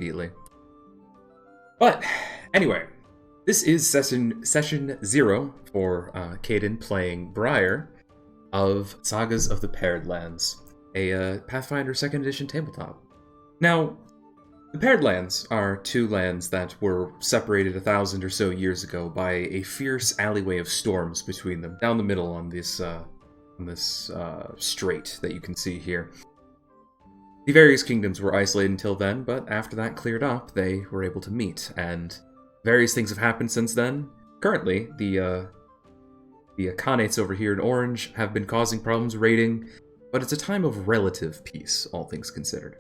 immediately. But anyway, this is session 0 for Caden playing Briar of Sagas of the Paired Lands, a Pathfinder 2nd edition tabletop. Now, the Paired Lands are two lands that were separated 1,000 or so years ago by a fierce alleyway of storms between them, down the middle on this strait that you can see here. The various kingdoms were isolated until then, but after that cleared up, they were able to meet, and various things have happened since then. Currently, the Khanates over here in Orange have been causing problems raiding, but it's a time of relative peace, all things considered.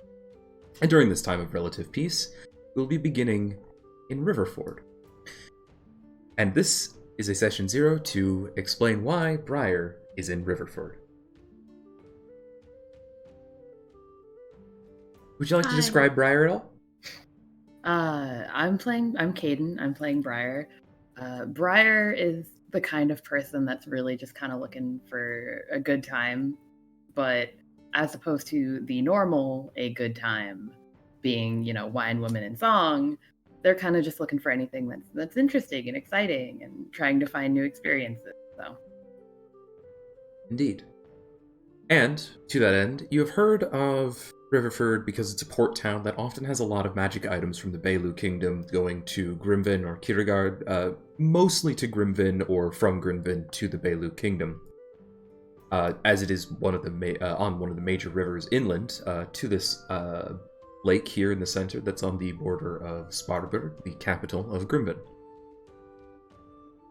And during this time of relative peace, we'll be beginning in Riverford. And this is a session 0 to explain why Briar is in Riverford. Would you like to describe Briar at all? I'm Caden. I'm playing Briar. Briar is the kind of person that's really just kind of looking for a good time, but as opposed to the normal a good time being, wine, women, and song, they're kind of just looking for anything that's interesting and exciting and trying to find new experiences. So, indeed. And to that end, you have heard of Riverford because it's a port town that often has a lot of magic items from the Bailu Kingdom going to Grimvin or Kirigard, mostly to Grimvin or from Grimvin to the Bailu Kingdom, as it is on one of the major rivers inland to this lake here in the center that's on the border of Sparberg, the capital of Grimvin.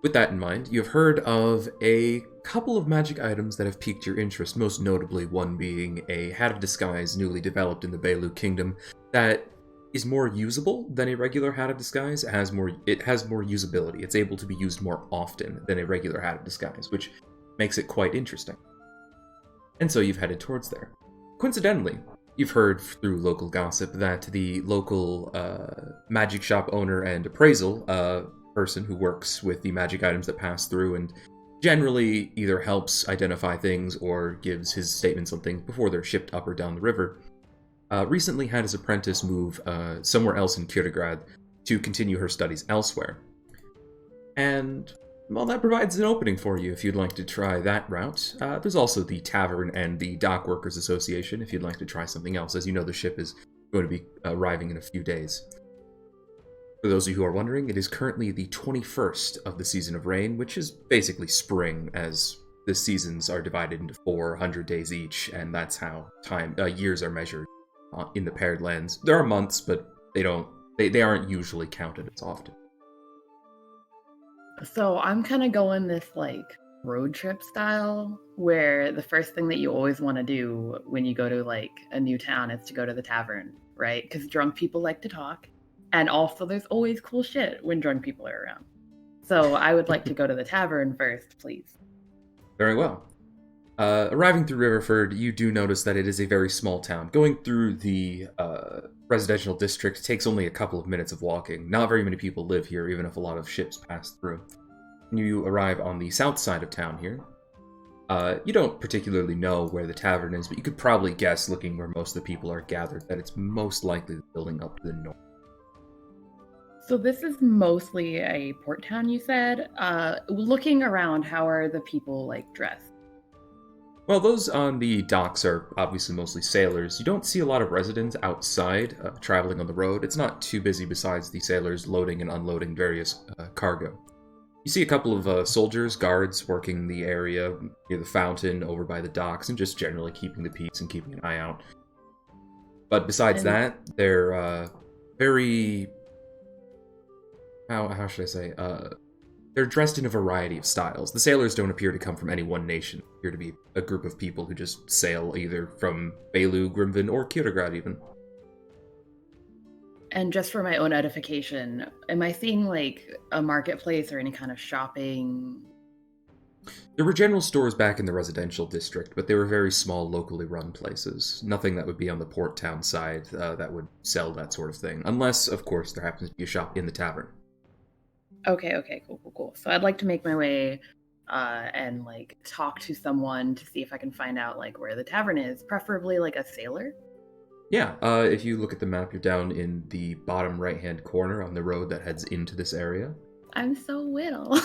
With that in mind, you have heard of a couple of magic items that have piqued your interest, most notably one being a Hat of Disguise newly developed in the Bailu Kingdom that is more usable than a regular Hat of Disguise. It has more usability. It's able to be used more often than a regular Hat of Disguise, which makes it quite interesting. And so you've headed towards there. Coincidentally, you've heard through local gossip that the local magic shop owner and appraisal person who works with the magic items that pass through and generally either helps identify things or gives his statements on things before they're shipped up or down the river, recently had his apprentice move somewhere else in Kirigard to continue her studies elsewhere. And, well, that provides an opening for you if you'd like to try that route. There's also the Tavern and the Dock Workers Association if you'd like to try something else. As you know, the ship is going to be arriving in a few days. For those of you who are wondering, it is currently the 21st of the season of rain, which is basically spring, as the seasons are divided into 400 days each, and that's how years are measured in the Paired Lands. There are months, but they aren't usually counted as often. So I'm kind of going this road trip style, where the first thing that you always want to do when you go to a new town is to go to the tavern, right? Because drunk people like to talk. And also, there's always cool shit when drunk people are around. So I would like to go to the tavern first, please. Very well. Arriving through Riverford, you do notice that it is a very small town. Going through the residential district takes only a couple of minutes of walking. Not very many people live here, even if a lot of ships pass through. You arrive on the south side of town here. You don't particularly know where the tavern is, but you could probably guess, looking where most of the people are gathered, that it's most likely the building up to the north. So this is mostly a port town, you said. Looking around, how are the people dressed? Well, those on the docks are obviously mostly sailors. You don't see a lot of residents outside traveling on the road. It's not too busy besides the sailors loading and unloading various cargo. You see a couple of soldiers, guards working the area near the fountain over by the docks and just generally keeping the peace and keeping an eye out. But besides that, they're very... How should I say? They're dressed in a variety of styles. The sailors don't appear to come from any one nation. They appear to be a group of people who just sail either from Bailu, Grimvin, or Kirigard even. And just for my own edification, am I seeing a marketplace or any kind of shopping? There were general stores back in the residential district, but they were very small, locally run places. Nothing that would be on the port town side that would sell that sort of thing. Unless, of course, there happens to be a shop in the tavern. Okay, cool. So I'd like to make my way and talk to someone to see if I can find out where the tavern is, preferably a sailor. Yeah, if you look at the map, you're down in the bottom right-hand corner on the road that heads into this area. I'm so little.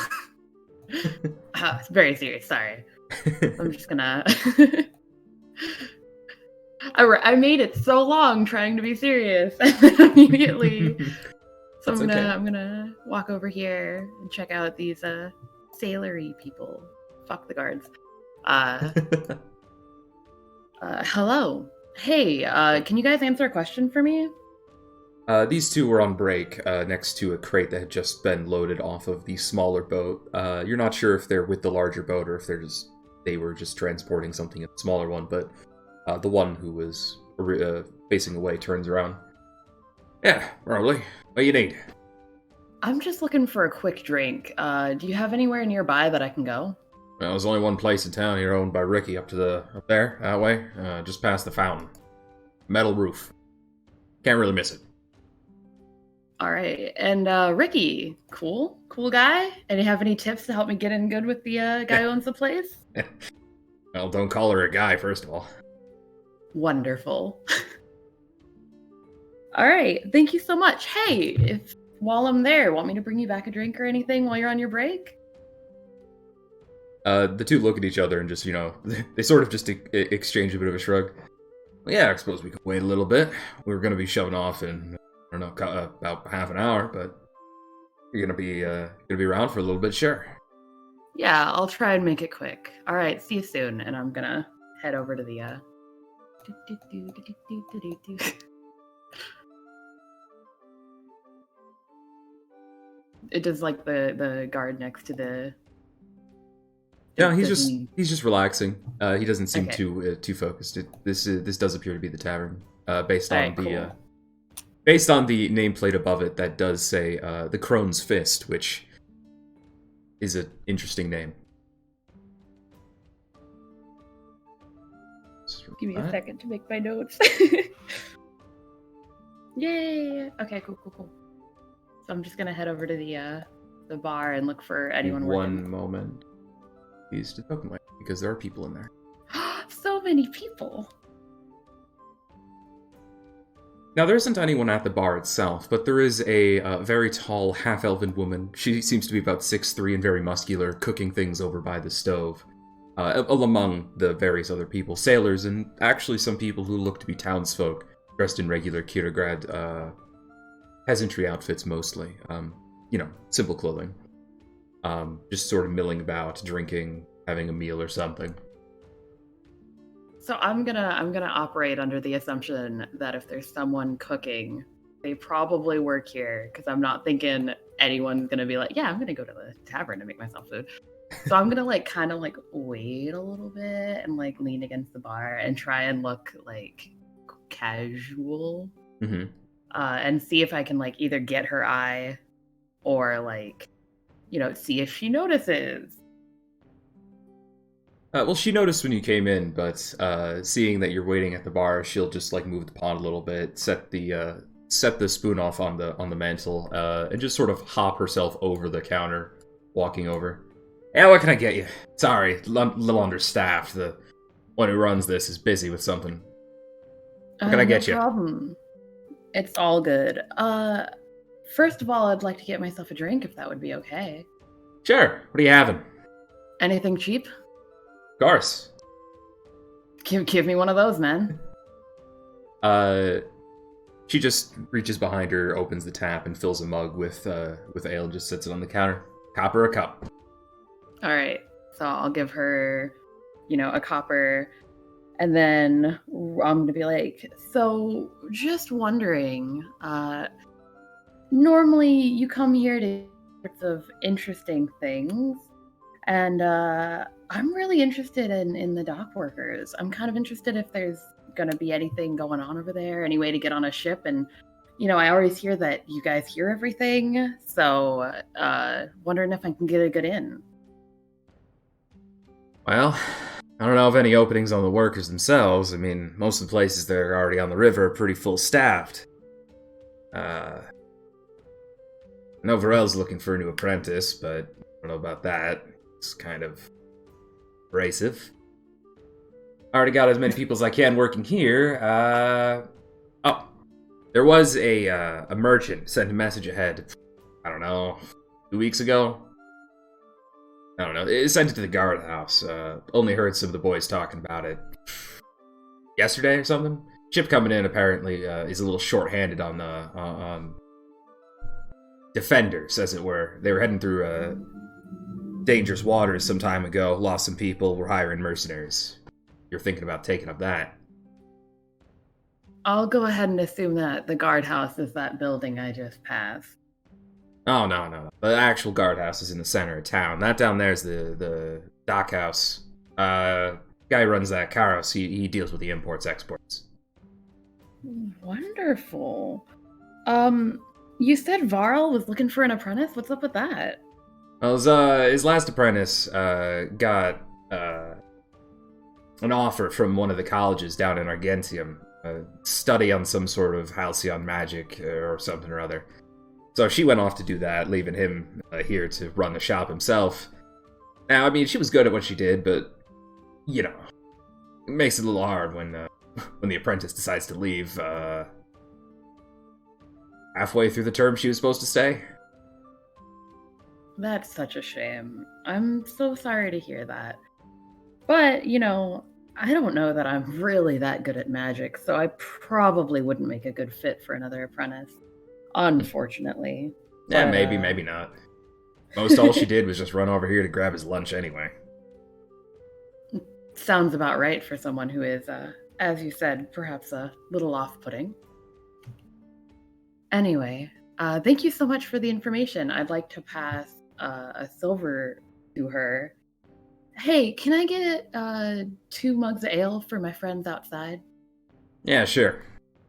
It's very serious. Sorry. I'm just gonna. I made it so long trying to be serious, and then immediately. So That's okay. I'm gonna walk over here and check out these sailory people. Fuck the guards. Hello. Hey, can you guys answer a question for me? These two were on break next to a crate that had just been loaded off of the smaller boat. You're not sure if they're with the larger boat or if they were just transporting something in the smaller one, but the one who was facing away turns around. Yeah, probably. What do you need? I'm just looking for a quick drink. Do you have anywhere nearby that I can go? Well, there's only one place in town here owned by Ricky up there, that way, just past the fountain. Metal roof. Can't really miss it. All right. And Ricky, cool guy. And you have any tips to help me get in good with the guy who owns the place? Well, don't call her a guy, first of all. Wonderful. All right. Thank you so much. Hey, if while I'm there, want me to bring you back a drink or anything while you're on your break? The two look at each other and just, they sort of just exchange a bit of a shrug. Well, yeah, I suppose we could wait a little bit. We were going to be shoving off in, I don't know, about half an hour, but you're going to be around for a little bit, sure. Yeah, I'll try and make it quick. All right, see you soon. And I'm going to head over to the... It does like the guard next to the... Yeah, he's just relaxing. He doesn't seem Okay. too focused. This does appear to be the tavern, based on Alright, the cool. based on the nameplate above it that does say the Crone's Fist, which is an interesting name. Give me a second to make my notes. Yay! Okay, cool. So I'm just gonna head over to the bar and look for anyone working. One moment. Please to token light, because there are people in there. So many people. Now, there isn't anyone at the bar itself, but there is a very tall, half-elven woman. She seems to be about 6'3" and very muscular, cooking things over by the stove. Among the various other people, sailors, and actually some people who look to be townsfolk, dressed in regular Kierograd peasantry outfits mostly. Simple clothing. Just sort of milling about, drinking, having a meal or something. So I'm gonna operate under the assumption that if there's someone cooking, they probably work here, because I'm not thinking anyone's gonna be like, yeah, I'm gonna go to the tavern to make myself food. So I'm gonna kind of wait a little bit and lean against the bar and try and look casual, and see if I can either get her eye or see if she notices. Well, she noticed when you came in, but seeing that you're waiting at the bar, she'll just move the pot a little bit, set the spoon off on the mantle, and just sort of hop herself over the counter, walking over. Yeah, what can I get you? Sorry, a little understaffed. The one who runs this is busy with something. What can I get you? No problem. It's all good. First of all, I'd like to get myself a drink, if that would be okay. Sure. What are you having? Anything cheap? Of course. Give me one of those, man. She just reaches behind her, opens the tap, and fills a mug with ale, and just sits it on the counter. Copper a cup. All right. So I'll give her, a copper, and then I'm gonna be like, so just wondering, normally you come here to sorts of interesting things, and I'm really interested in the dock workers. I'm kind of interested if there's gonna be anything going on over there, any way to get on a ship. And I always hear that you guys hear everything, so wondering if I can get a good in. Well, I don't know of any openings on the workers themselves. I mean, most of the places that are already on the river are pretty full staffed. I know Varel's looking for a new apprentice, but I don't know about that. It's kind of abrasive. I already got as many people as I can working here. There was a merchant sent a message ahead. I don't know, 2 weeks ago. I don't know. It sent it to the guardhouse. Only heard some of the boys talking about it yesterday or something. Ship coming in apparently is a little short-handed on defenders, as it were. They were heading through dangerous waters some time ago. Lost some people. Were hiring mercenaries. You're thinking about taking up that? I'll go ahead and assume that the guardhouse is that building I just passed. Oh, no. The actual guardhouse is in the center of town. That down there is the dockhouse. Guy who runs that car house, he deals with the imports, exports. Wonderful. You said Varl was looking for an apprentice? What's up with that? Well, his last apprentice got an offer from one of the colleges down in Argentium. Study on some sort of halcyon magic or something or other. So she went off to do that, leaving him here to run the shop himself. Now, I mean, she was good at what she did, but, you know, it makes it a little hard when the apprentice decides to leave halfway through the term she was supposed to stay. That's such a shame. I'm so sorry to hear that. But, you know, I don't know that I'm really that good at magic, so I probably wouldn't make a good fit for another apprentice. Unfortunately. Yeah, But, maybe not. Most all she did was just run over here to grab his lunch anyway. Sounds about right for someone who is, as you said, perhaps a little off-putting. Anyway, thank you so much for the information. I'd like to pass a silver to her. Hey, can I get 2 mugs of ale for my friends outside? Yeah, sure.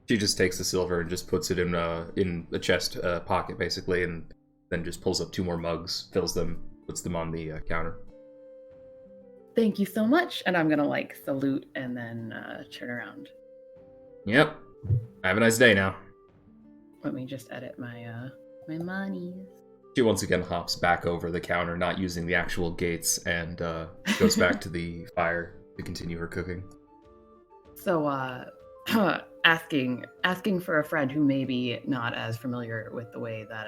She just takes the silver and just puts it in a chest pocket, basically, and then just pulls up 2 more mugs, fills them, puts them on the counter. Thank you so much. And I'm gonna like salute and then turn around. Yep. Have a nice day now. Let me just edit my my monies. She once again hops back over the counter, not using the actual gates, and goes back to the fire to continue her cooking. So, asking for a friend who may be not as familiar with the way that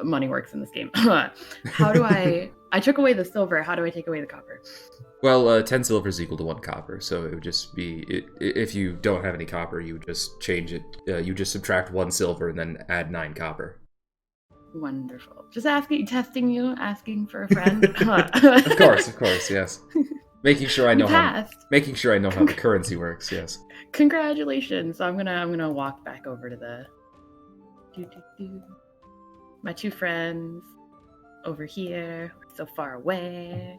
money works in this game. How do I took away the silver. How do I take away the copper? Well, 10 silver is equal to 1 copper, so it would just be... if you don't have any copper, you would just change it. You just subtract 1 silver and then add 9 copper. Wonderful. Just asking for a friend. Of course, yes. Making sure I know how the currency works. Yes. Congratulations. So I'm gonna walk back over to the my 2 friends over here, so far away.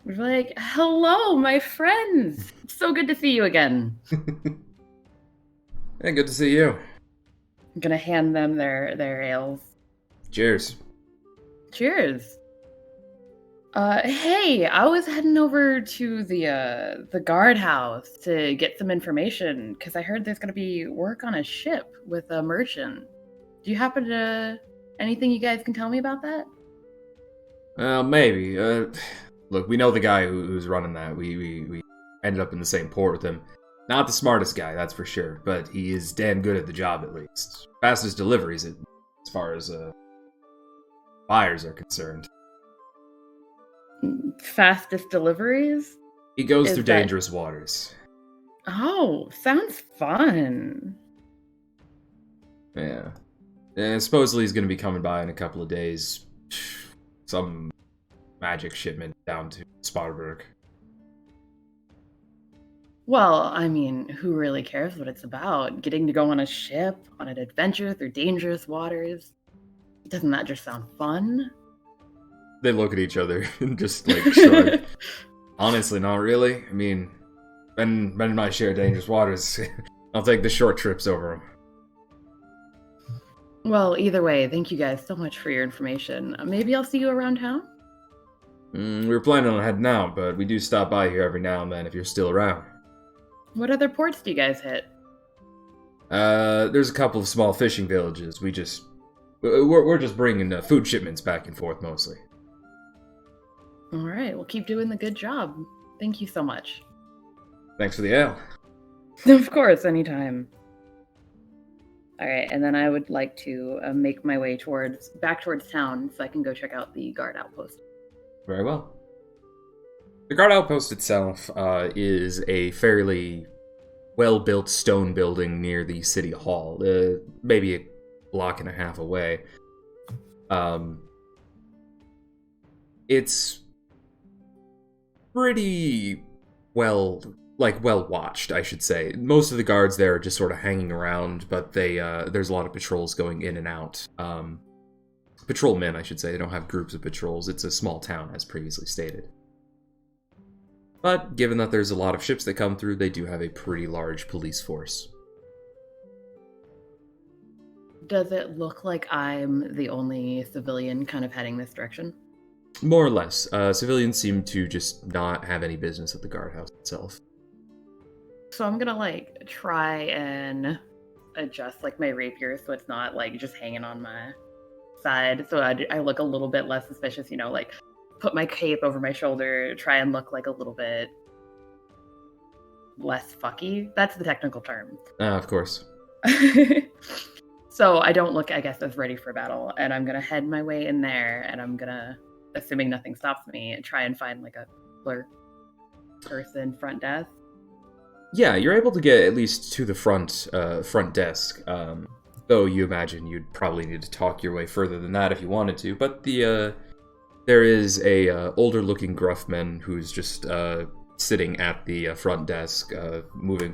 We're like, hello, my friends. So good to see you again. Yeah, good to see you. I'm gonna hand them their ales. Cheers. Cheers. Hey, I was heading over to the guardhouse to get some information because I heard there's gonna be work on a ship with a merchant. Do you happen to anything you guys can tell me about that? Well, maybe. Look, we know the guy who's running that. We ended up in the same port with him. Not the smartest guy, that's for sure, but he is damn good at the job at least. Fastest deliveries as far as buyers are concerned. Fastest deliveries? He goes through dangerous waters. Oh, sounds fun. Yeah. And supposedly he's going to be coming by in a couple of days. Some magic shipment down to Sparberg. Well, I mean, who really cares what it's about? Getting to go on a ship, on an adventure through dangerous waters. Doesn't that just sound fun? They look at each other and just, like, shrug. Honestly, not really. I mean, been in my share of dangerous waters. I'll take the short trips over them. Well, either way, thank you guys so much for your information. Maybe I'll see you around town? We were planning on heading out, but we do stop by here every now and then if you're still around. What other ports do you guys hit? There's a couple of small fishing villages. We're just bringing food shipments back and forth mostly. All right, well, keep doing the good job. Thank you so much. Thanks for the ale. Of course, anytime. All right, and then I would like to make my way back towards town so I can go check out the guard outpost. Very well. The guard outpost itself is a fairly well-built stone building near the city hall, maybe a block and a half away. It's pretty well watched, I should say. Most of the guards there are just sort of hanging around, but there's a lot of patrols going in and out. Patrolmen, I should say. They don't have groups of patrols. It's a small town, as previously stated. But given that there's a lot of ships that come through, they do have a pretty large police force. Does it look like I'm the only civilian kind of heading this direction? More or less. Civilians seem to just not have any business at the guardhouse itself. So I'm gonna try and adjust my rapier so it's not just hanging on my side, so I look a little bit less suspicious. Put my cape over my shoulder, try and look a little bit less fucky. That's the technical term. Of course. So I don't look, I guess, as ready for battle, and I'm gonna head my way in there, and I'm gonna, assuming nothing stops me, try and find a clerk person front desk. Yeah, you're able to get at least to the front desk. Though you imagine you'd probably need to talk your way further than that if you wanted to. But there is a older-looking gruff man who's just sitting at the front desk, moving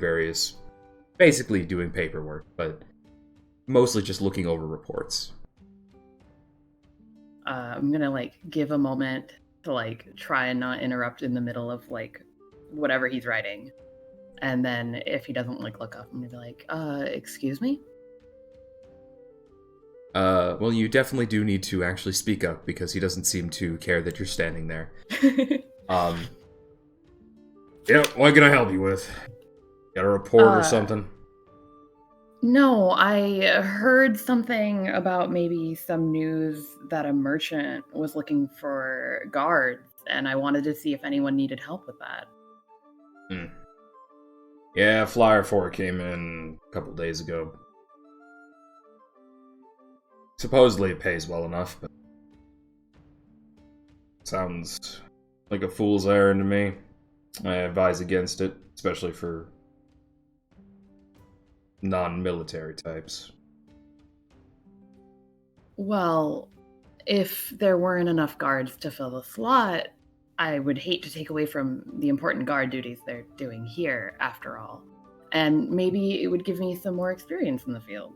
basically doing paperwork, but mostly just looking over reports. I'm gonna give a moment to try and not interrupt in the middle of whatever he's writing, and then if he doesn't look up, I'm gonna be excuse me. Well, you definitely do need to actually speak up because he doesn't seem to care that you're standing there. Yeah, what can I help you with? Got a report or something? No, I heard something about maybe some news that a merchant was looking for guards, and I wanted to see if anyone needed help with that. Yeah, flyer for it came in a couple days ago. Supposedly it pays well enough, but sounds like a fool's errand to me. I advise against it, especially for non-military types. Well, if there weren't enough guards to fill the slot, I would hate to take away from the important guard duties they're doing here, after all. And maybe it would give me some more experience in the field.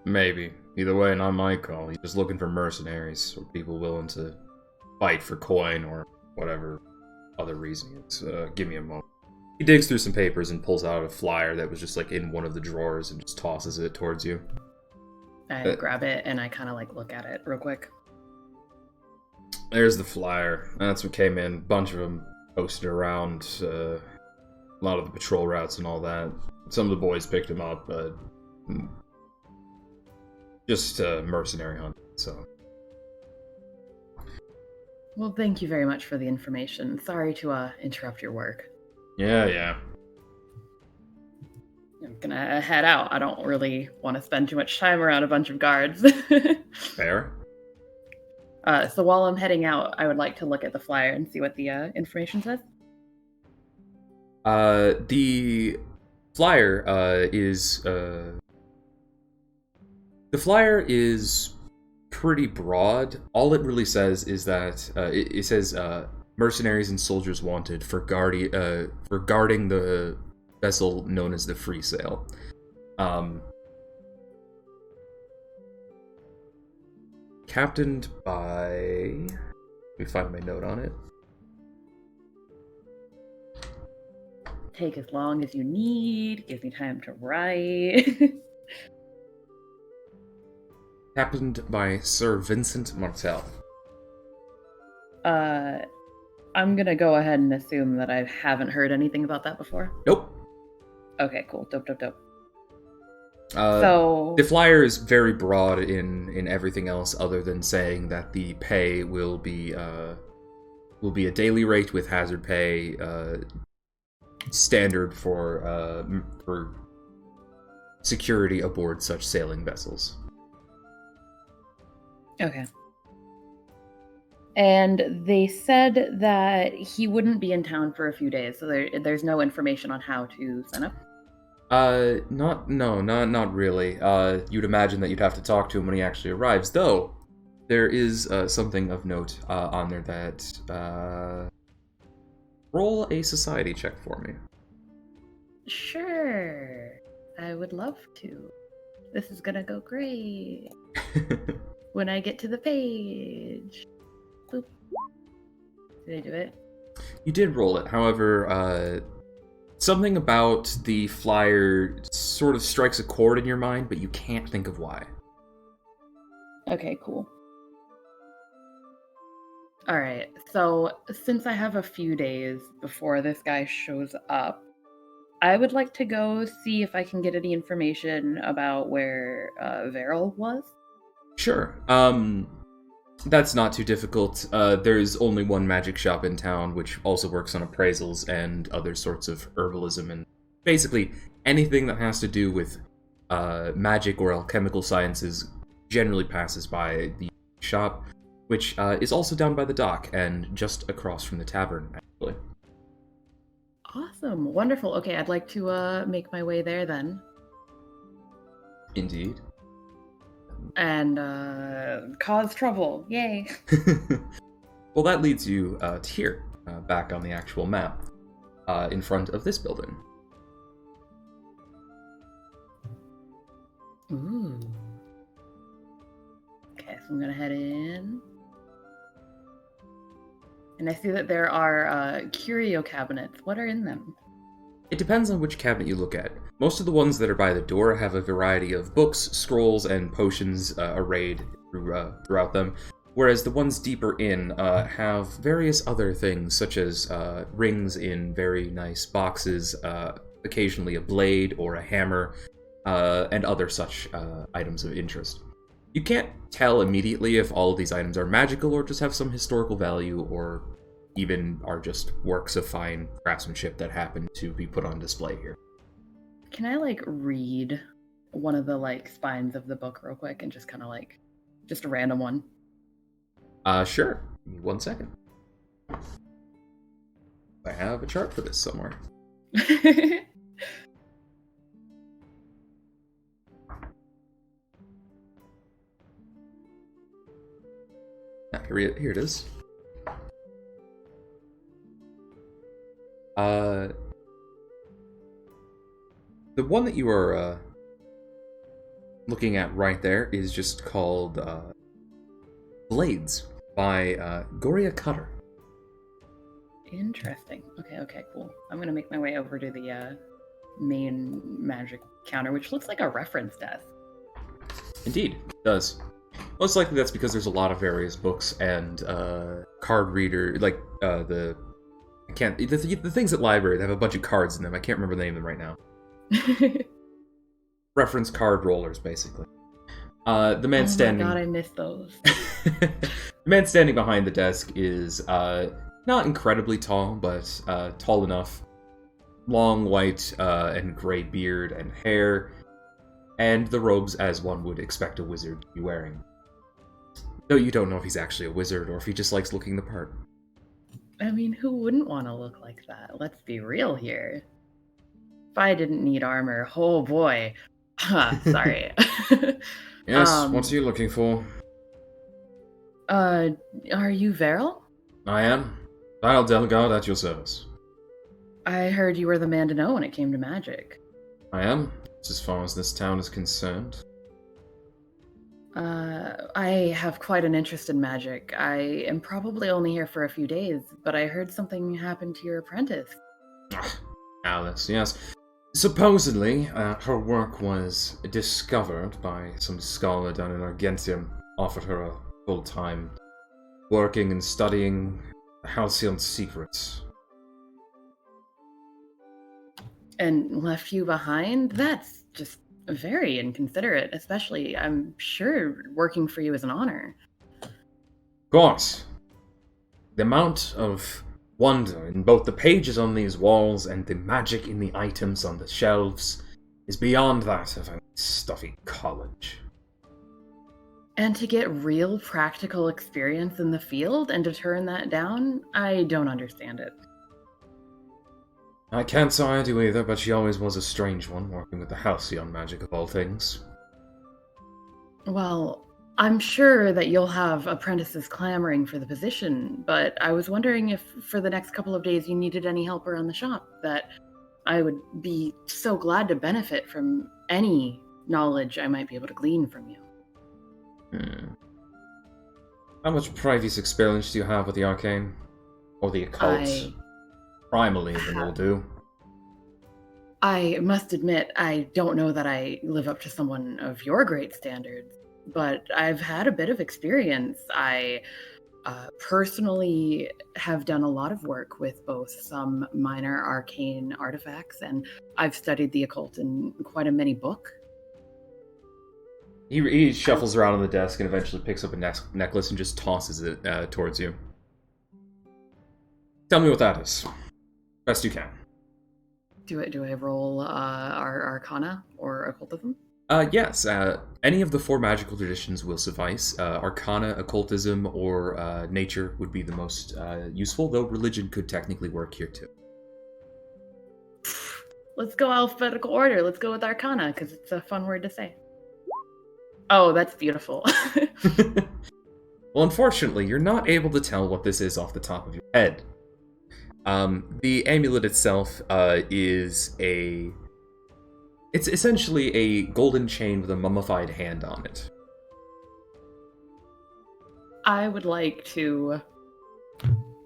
Maybe. Either way, not my call. He's just looking for mercenaries, or people willing to fight for coin, or whatever other reason is. Give me a moment. He digs through some papers and pulls out a flyer that was just in one of the drawers and just tosses it towards you. I grab it and I kind of look at it real quick. There's the flyer. That's what came in. A bunch of them posted around. A lot of the patrol routes and all that. Some of the boys picked them up, but just mercenary hunt, so. Well, thank you very much for the information. Sorry to interrupt your work. Yeah. I'm gonna head out. I don't really want to spend too much time around a bunch of guards. Fair. So while I'm heading out, I would like to look at the flyer and see what the information says. The flyer is the flyer is pretty broad. All it really says is that it says mercenaries and soldiers wanted for guarding the vessel known as the Free Sail. Captained by... Let me find my note on it. Take as long as you need. Give me time to write. Captained by Sir Vincent Martel. I'm gonna go ahead and assume that I haven't heard anything about that before. Nope. Okay, cool. Dope. So the flyer is very broad in everything else, other than saying that the pay will be a daily rate with hazard pay, standard for security aboard such sailing vessels. Okay. And they said that he wouldn't be in town for a few days, so there's no information on how to sign up. Not really. You'd imagine that you'd have to talk to him when he actually arrives, though there is something of note on there that, roll a society check for me. Sure. I would love to. This is gonna go great. When I get to the page. Boop. Did I do it? You did roll it, however, something about the flyer sort of strikes a chord in your mind, but you can't think of why. Okay, cool. Alright, so since I have a few days before this guy shows up, I would like to go see if I can get any information about where Veril was. Sure. That's not too difficult. There's only one magic shop in town, which also works on appraisals and other sorts of herbalism and basically anything that has to do with magic or alchemical sciences generally passes by the shop, which is also down by the dock and just across from the tavern, actually. Awesome, wonderful. Okay, I'd like to make my way there then. Indeed. And cause trouble. Yay. Well, that leads you to here, back on the actual map, in front of this building. Ooh. Okay, so I'm gonna head in. And I see that there are curio cabinets. What are in them? It depends on which cabinet you look at. Most of the ones that are by the door have a variety of books, scrolls, and potions arrayed throughout them, whereas the ones deeper in have various other things, such as rings in very nice boxes, occasionally a blade or a hammer, and other such items of interest. You can't tell immediately if all of these items are magical or just have some historical value, or even are just works of fine craftsmanship that happen to be put on display here. Can I read one of the spines of the book real quick and just kind of just a random one? Sure. Give me 1 second. I have a chart for this somewhere. Here it is. The one that you are looking at right there is just called Blades by Goria Cutter. Interesting. Okay, cool. I'm gonna make my way over to the main magic counter, which looks like a reference desk. Indeed, it does. Most likely that's because there's a lot of various books and card reader, the things at library that have a bunch of cards in them. I can't remember the name of them right now. Reference card rollers, basically. The man standing. Oh my god, I missed those. The man standing behind the desk is not incredibly tall, but tall enough. Long white and gray beard and hair, and the robes as one would expect a wizard to be wearing. Though you don't know if he's actually a wizard or if he just likes looking the part. I mean, who wouldn't want to look like that? Let's be real here. If I didn't need armor, oh boy. Sorry. Yes, what are you looking for? Are you Veril? I am. Vile Delgard at your service. I heard you were the man to know when it came to magic. I am, as far as this town is concerned. I have quite an interest in magic. I am probably only here for a few days, but I heard something happened to your apprentice. Alice, yes. Supposedly, her work was discovered by some scholar down in Argentium, offered her a full-time working and studying Halcyon secrets. And left you behind? That's just very inconsiderate, especially, I'm sure, working for you is an honor. Of course. The amount of wonder in both the pages on these walls and the magic in the items on the shelves is beyond that of a stuffy college. And to get real practical experience in the field and to turn that down, I don't understand it. I can't say I do either, but she always was a strange one, working with the halcyon magic of all things. Well, I'm sure that you'll have apprentices clamoring for the position, but I was wondering if for the next couple of days you needed any help around the shop, that I would be so glad to benefit from any knowledge I might be able to glean from you. How much previous experience do you have with the arcane? Or the occult? Primally, then will do. I must admit, I don't know that I live up to someone of your great standards, but I've had a bit of experience. I personally have done a lot of work with both some minor arcane artifacts, and I've studied the occult in quite a many book. He shuffles around on the desk and eventually picks up a necklace and just tosses it towards you. Tell me what that is. Best you can. Do I roll our Arcana or Occultism? Yes. Any of the 4 magical traditions will suffice. Arcana, Occultism, or Nature would be the most useful, though religion could technically work here too. Let's go alphabetical order. Let's go with Arcana, because it's a fun word to say. Oh, that's beautiful. Well, unfortunately, you're not able to tell what this is off the top of your head. The amulet itself is a... It's essentially a golden chain with a mummified hand on it. I would like to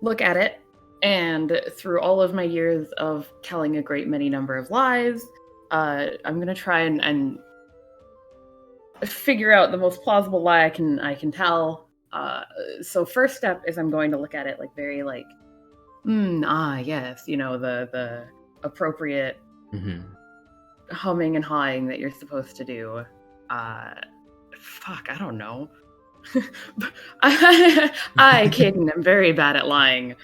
look at it, and through all of my years of telling a great many number of lies, I'm going to try and figure out the most plausible lie I can tell. So first step is I'm going to look at it like very like, yes, the appropriate humming and hawing that you're supposed to do. I don't know. Caden, am very bad at lying.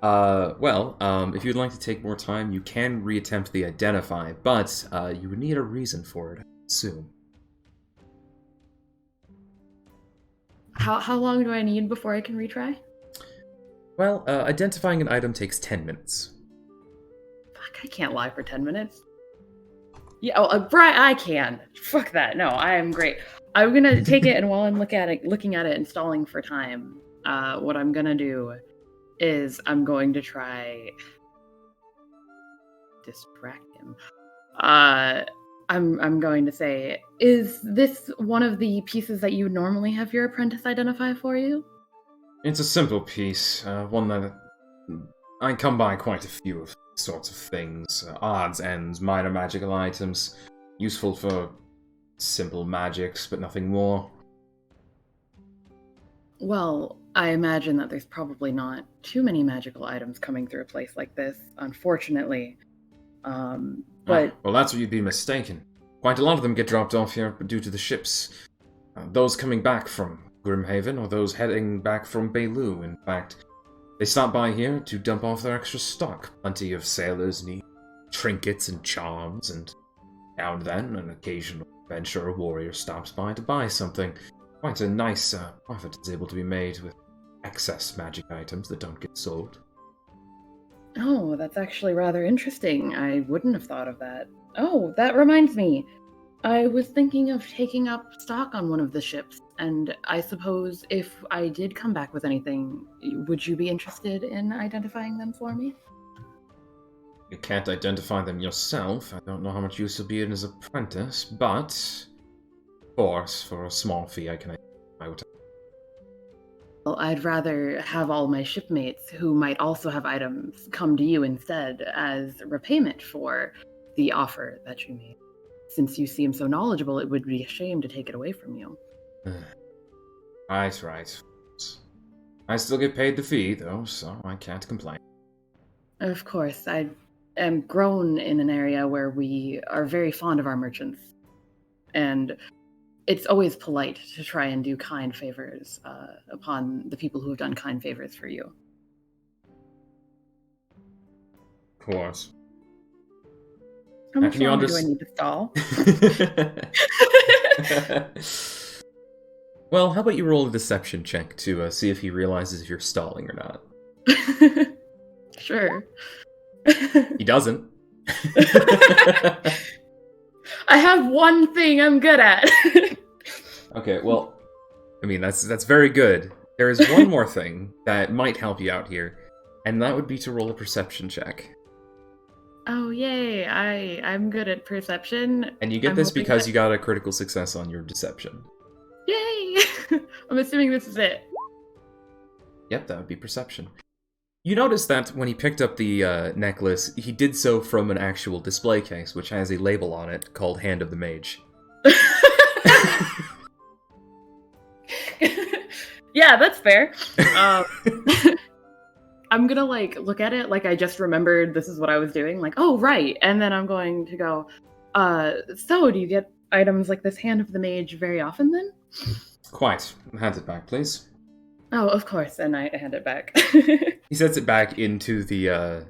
If you'd like to take more time, you can reattempt the identify, but you would need a reason for it, I assume. How long do I need before I can retry? Well, identifying an item takes 10 minutes. Fuck, I can't lie for 10 minutes. Yeah, Briar, I can. Fuck that. No, I am great. I'm gonna take it, and while I'm looking at it and stalling for time, what I'm gonna do is I'm going to try distract him. I'm going to say, is this one of the pieces that you normally have your apprentice identify for you? It's a simple piece, one that I come by quite a few of sorts of things. Odds, ends, minor magical items, useful for simple magics, but nothing more. Well, I imagine that there's probably not too many magical items coming through a place like this, unfortunately. But well, that's where you'd be mistaken. Quite a lot of them get dropped off here due to the ships. Those coming back from Grimhaven, or those heading back from Bailu, in fact. They stop by here to dump off their extra stock. Plenty of sailors need trinkets and charms, and now and then an occasional adventurer warrior stops by to buy something. Quite a nice profit is able to be made with excess magic items that don't get sold. Oh, that's actually rather interesting. I wouldn't have thought of that. Oh, that reminds me. I was thinking of taking up stock on one of the ships, and I suppose if I did come back with anything, would you be interested in identifying them for me? You can't identify them yourself. I don't know how much use you'll be in as apprentice, but of course, for a small fee, I can identify what. Well, I'd rather have all my shipmates who might also have items come to you instead as repayment for the offer that you made. Since you seem so knowledgeable, it would be a shame to take it away from you. Right. I still get paid the fee, though, so I can't complain. Of course, I am grown in an area where we are very fond of our merchants. And it's always polite to try and do kind favors upon the people who have done kind favors for you. Of course. How much longer do I need to stall? Well, how about you roll a deception check to see if he realizes if you're stalling or not? Sure. He doesn't. I have one thing I'm good at. Okay, well, I mean, that's very good. There is one more thing that might help you out here, and that would be to roll a perception check. Oh, yay. I'm good at perception. And you get this because you got a critical success on your deception. Yay! I'm assuming this is it. Yep, that would be perception. You notice that when he picked up the necklace, he did so from an actual display case, which has a label on it called Hand of the Mage. Yeah, that's fair. I'm gonna look at it like I just remembered this is what I was doing. Like, oh right, and then I'm going to go. So do you get items like this Hand of the Mage very often then? Quite. Hand it back, please. Oh, of course, and I hand it back. He sets it back into the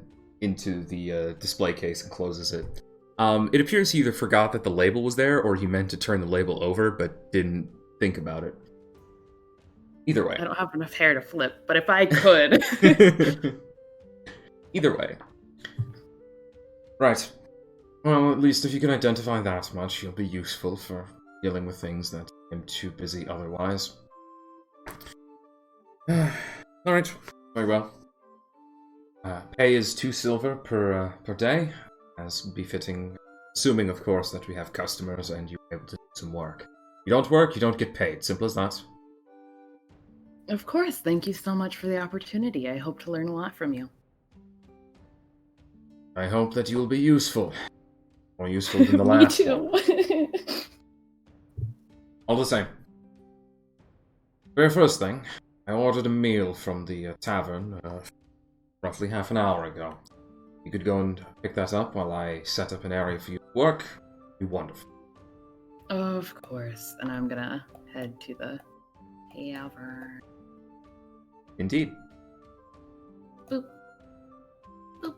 display case and closes it. It appears he either forgot that the label was there, or he meant to turn the label over but didn't think about it. Either way. I don't have enough hair to flip, but if I could. Either way. Right. Well, at least if you can identify that much, you'll be useful for dealing with things that I'm too busy otherwise. Alright, very well. Pay is 2 silver per day, as befitting, assuming, of course, that we have customers and you're able to do some work. You don't work, you don't get paid. Simple as that. Of course, thank you so much for the opportunity. I hope to learn a lot from you. I hope that you will be useful. More useful than the last Me too. one. All the same. Very first thing, I ordered a meal from the tavern roughly half an hour ago. You could go and pick that up while I set up an area for you to work. It'd be wonderful. Of course, and I'm gonna head to the tavern. Indeed. Boop. Boop.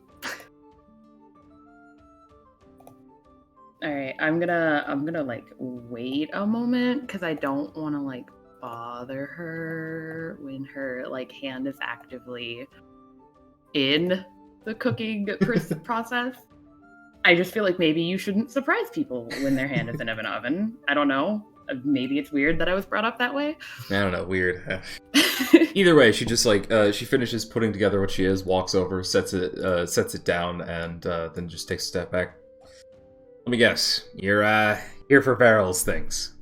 Alright, I'm gonna wait a moment because I don't wanna bother her when her hand is actively in the cooking process. I just feel like maybe you shouldn't surprise people when their hand is in an oven. I don't know. Maybe it's weird that I was brought up that way. I don't know, weird. Either way, she just she finishes putting together what she is, walks over, sets it down, and then just takes a step back. Let me guess, you're here for Varyl's things.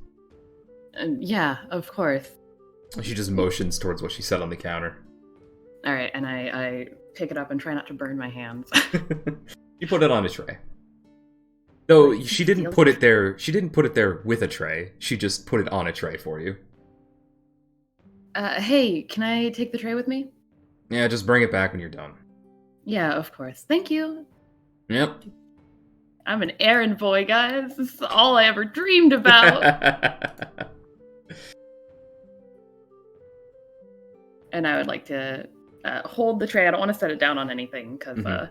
Yeah, of course. She just motions towards what she said on the counter. All right, and I pick it up and try not to burn my hands. You put it on a tray. Though she didn't put it there. She didn't put it there with a tray. She just put it on a tray for you. Hey, can I take the tray with me? Yeah, just bring it back when you're done. Yeah, of course. Thank you. Yep. I'm an errand boy, guys. This is all I ever dreamed about. And I would like to hold the tray. I don't want to set it down on anything because.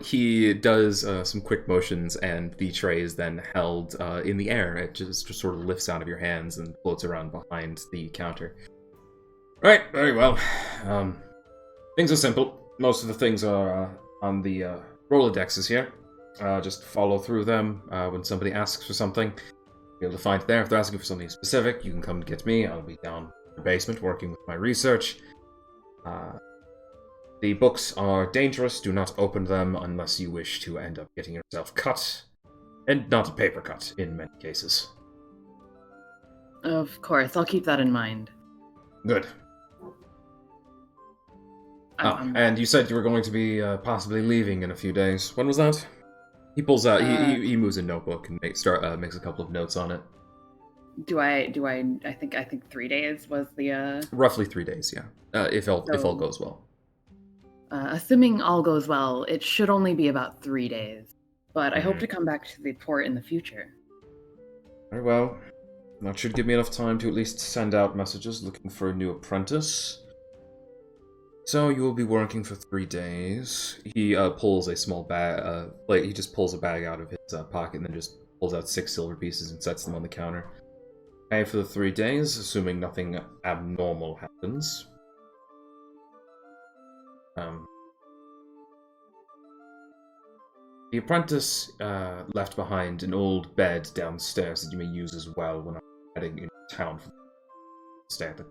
He does some quick motions, and the tray is then held in the air. It just sort of lifts out of your hands and floats around behind the counter. Right, very well. Things are simple. Most of the things are on the Rolodexes here. Just follow through them when somebody asks for something. You'll be able to find it there. If they're asking for something specific, you can come and get me. I'll be down in the basement working with my research. The books are dangerous. Do not open them unless you wish to end up getting yourself cut. And not a paper cut, in many cases. Of course, I'll keep that in mind. Good. And you said you were going to be possibly leaving in a few days. When was that? He pulls out. He moves a notebook and makes a couple of notes on it. I think 3 days was the. Roughly 3 days, yeah. If all goes well. Assuming all goes well, it should only be about 3 days. But I hope to come back to the port in the future. Very well. That should give me enough time to at least send out messages looking for a new apprentice. So you will be working for 3 days. He pulls a small bag, he just pulls a bag out of his pocket and then just pulls out 6 silver pieces and sets them on the counter. Pay for the 3 days, assuming nothing abnormal happens. The apprentice left behind an old bed downstairs that you may use as well when I'm heading into town for stay at the...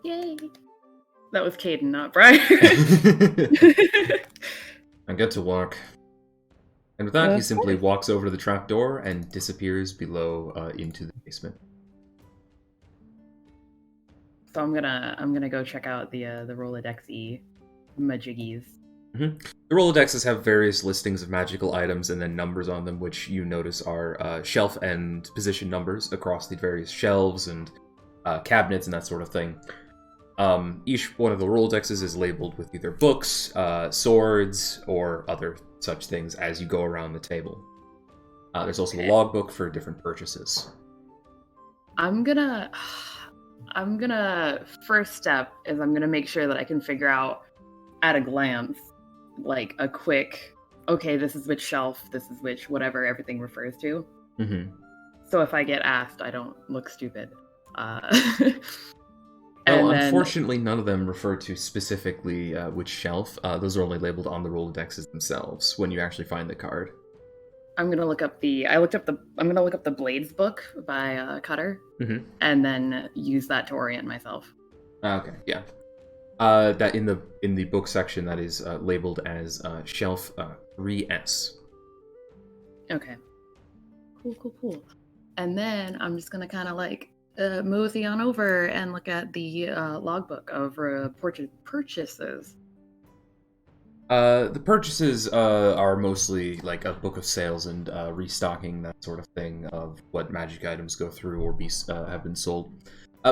Yay! That was Caden, not Briar. And get to work. And with that, he simply walks over to the trapdoor and disappears below into the basement. So I'm gonna go check out the Rolodex majiggies. Mm-hmm. The Rolodexes have various listings of magical items and then numbers on them, which you notice are shelf and position numbers across the various shelves and cabinets and that sort of thing. Each one of the Rolodexes is labeled with either books, swords, or other such things as you go around the table. There's also a logbook for different purchases. I'm gonna first step is I'm gonna make sure that I can figure out at a glance, like a quick, okay, this is which shelf, this is which whatever everything refers to. Mm-hmm. So if I get asked, I don't look stupid. No, unfortunately, none of them refer to specifically which shelf. Those are only labeled on the Rolodexes themselves when you actually find the card. I'm gonna look up I'm gonna look up the Blades book by Cutter, and then use that to orient myself. Okay, yeah. That in the book section that is labeled as shelf 3S. Okay. Cool. And then I'm just gonna kind of like mosey on over and look at the logbook of purchases. The purchases are mostly like a book of sales and restocking, that sort of thing, of what magic items go through or have been sold.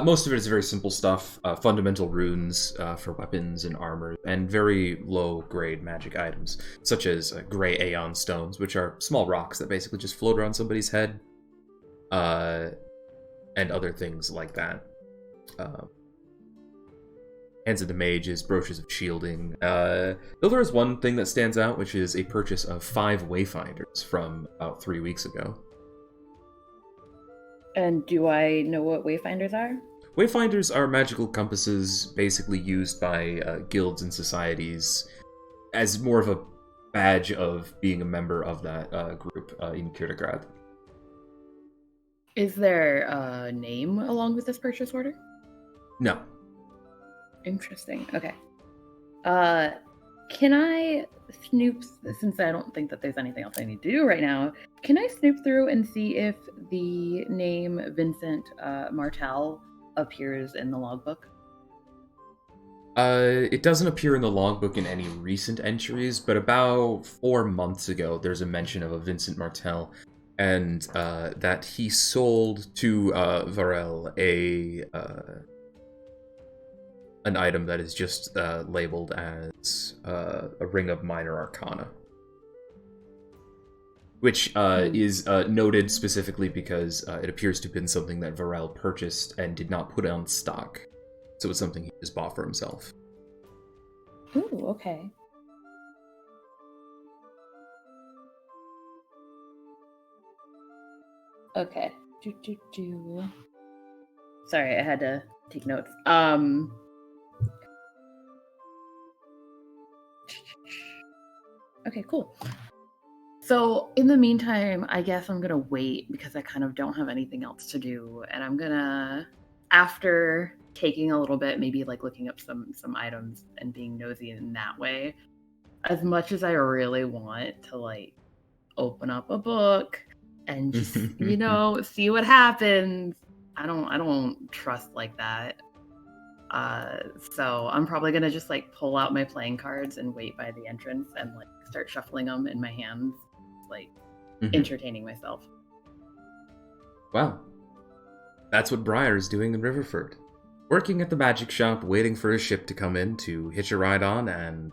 Most of it is very simple stuff, fundamental runes for weapons and armor, and very low-grade magic items, such as gray Aeon stones, which are small rocks that basically just float around somebody's head, and other things like that. Hands of the Mages, brooches of shielding. Though there is one thing that stands out, which is a purchase of 5 Wayfinders from about 3 weeks ago. And do I know what Wayfinders are? Wayfinders are magical compasses basically used by guilds and societies as more of a badge of being a member of that group in Kirdegrad. Is there a name along with this purchase order? No. Interesting. Okay. Can I snoop, since I don't think that there's anything else I need to do right now, can I snoop through and see if the name Vincent Martel appears in the logbook? It doesn't appear in the logbook in any recent entries, but about 4 months ago, there's a mention of a Vincent Martel, and that he sold to Varel an item that is just labeled as a Ring of Minor Arcana. Which is noted specifically because it appears to have been something that Varel purchased and did not put on stock. So it's something he just bought for himself. Ooh, okay. Okay. Sorry, I had to take notes. Okay, cool. So in the meantime, I guess I'm gonna wait because I kind of don't have anything else to do, and I'm gonna, after taking a little bit, maybe like looking up some items and being nosy in that way, as much as I really want to like open up a book and just see what happens, I don't trust like that. So I'm probably gonna just like pull out my playing cards and wait by the entrance and like start shuffling them in my hands, like entertaining myself. Wow. That's what Briar is doing in Riverford. Working at the magic shop, waiting for his ship to come in to hitch a ride on and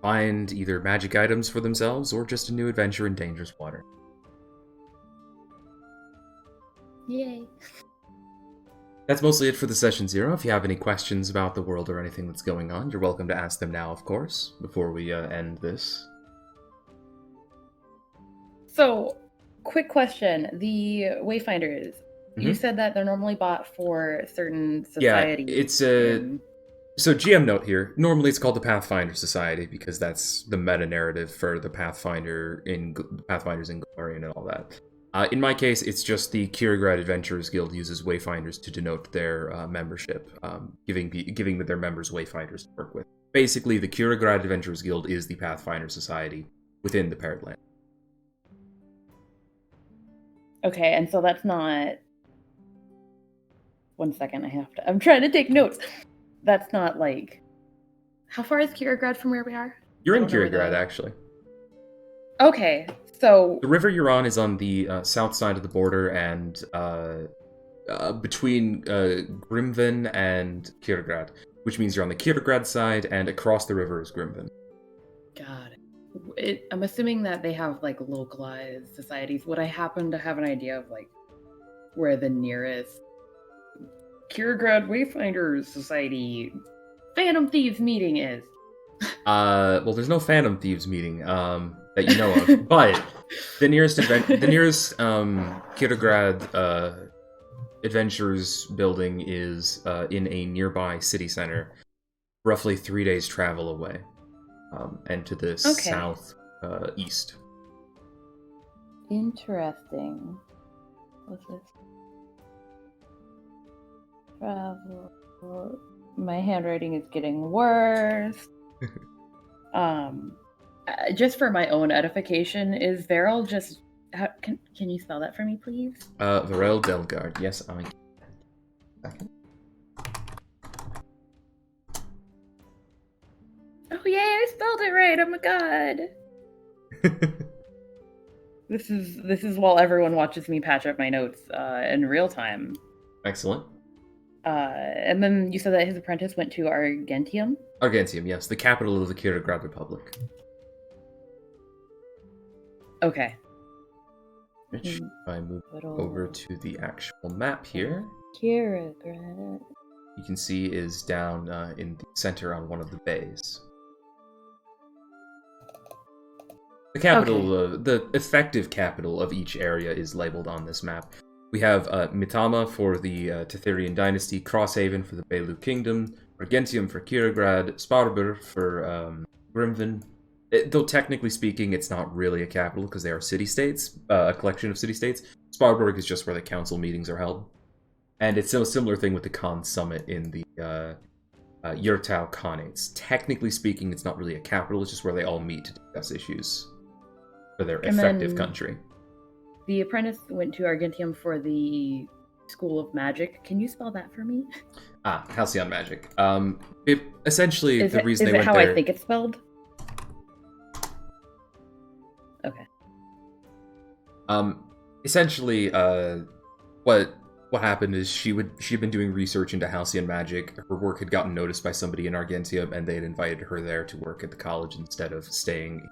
find either magic items for themselves or just a new adventure in dangerous water. Yay. That's mostly it for the session 0. If you have any questions about the world or anything that's going on, you're welcome to ask them now, of course, before we end this. So, quick question. The Wayfinders, you said that they're normally bought for certain societies. Yeah, it's a... So GM note here, normally it's called the Pathfinder Society because that's the meta-narrative for the Pathfinders in Golarion and all that. In my case, it's just the Kirigrad Adventurers Guild uses Wayfinders to denote their membership, giving their members Wayfinders to work with. Basically, the Kirigrad Adventurers Guild is the Pathfinder Society within the Paired Land. Okay, and so that's not... 1 second, I'm trying to take notes. That's not like... How far is Kirigrad from where we are? You're in Kirigrad, actually. Okay, so... The river you're on is on the south side of the border, and between Grimvin and Kirigrad, which means you're on the Kirigrad side, and across the river is Grimvin. God. I'm assuming that they have, like, localized societies. Would I happen to have an idea of, like, where the nearest Kirigrad Wayfinders Society Phantom Thieves meeting is? Well, there's no Phantom Thieves meeting that you know of, but the nearest Kirigrad Adventures building is in a nearby city center, roughly 3 days travel away, and to the south east. Interesting. What's this? Travel. My handwriting is getting worse. Just for my own edification, is Varel just... can you spell that for me, please? Varel Delgard. Yes, I can. Second. Oh yay, I spelled it right! Oh my god! This is while everyone watches me patch up my notes in real time. Excellent. And then you said that his apprentice went to Argentium? Argentium, yes, the capital of the Kirigrad Republic. Okay. Which, if I move over to the actual map here, Kirigrad, you can see is down in the center on one of the bays. The capital, the effective capital of each area is labeled on this map. We have Mitama for the Tetherian Dynasty, Crosshaven for the Belu Kingdom, Argentium for Kirigrad, Sparbur for Grimvin. Though technically speaking, it's not really a capital because they are city-states, a collection of city-states. Sparburg is just where the council meetings are held. And it's a similar thing with the Khan Summit in the Yurtau Khanates. Technically speaking, it's not really a capital, it's just where they all meet to discuss issues for their effective country. The apprentice went to Argentium for the School of Magic. Can you spell that for me? Halcyon Magic. Essentially, the reason they went there... Is it how I think it's spelled? Okay. Essentially, what happened is she'd been doing research into Halcyon magic. Her work had gotten noticed by somebody in Argentium, and they had invited her there to work at the college instead of staying in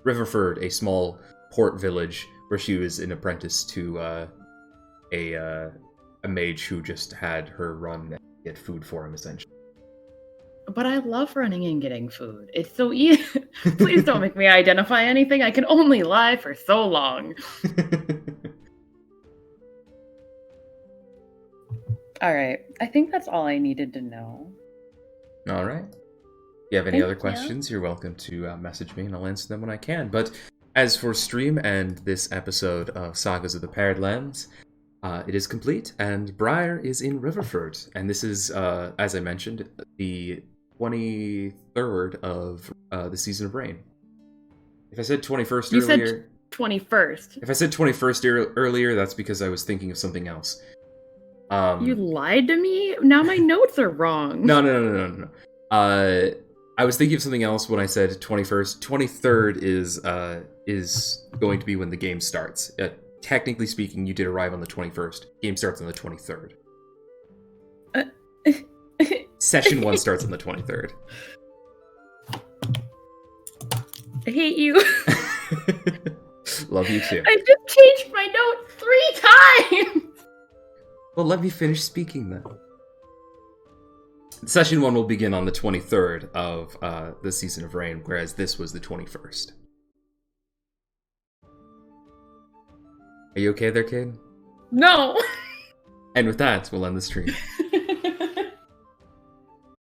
Riverford, a small port village where she was an apprentice to a mage who just had her run and get food for him, essentially. But I love running and getting food. It's so easy. Please don't make me identify anything. I can only lie for so long. All right. I think that's all I needed to know. All right. If you have any other questions, you're welcome to message me and I'll answer them when I can. But as for stream and this episode of Sagas of the Paired Lands, it is complete, and Briar is in Riverford. And this is, as I mentioned, the 23rd of the Season of Rain. If I said 21st earlier... You said 21st. If I said 21st earlier, that's because I was thinking of something else. You lied to me? Now my notes are wrong. No. I was thinking of something else when I said 21st. 23rd is going to be when the game starts. Technically speaking, you did arrive on the 21st. Game starts on the 23rd. Session 1 starts on the 23rd. I hate you. Love you too. I just changed my notes 3 times! Well, let me finish speaking then. Session 1 will begin on the 23rd of the Season of Rain, whereas this was the 21st. Are you okay there, kid? No! And with that, we'll end the stream.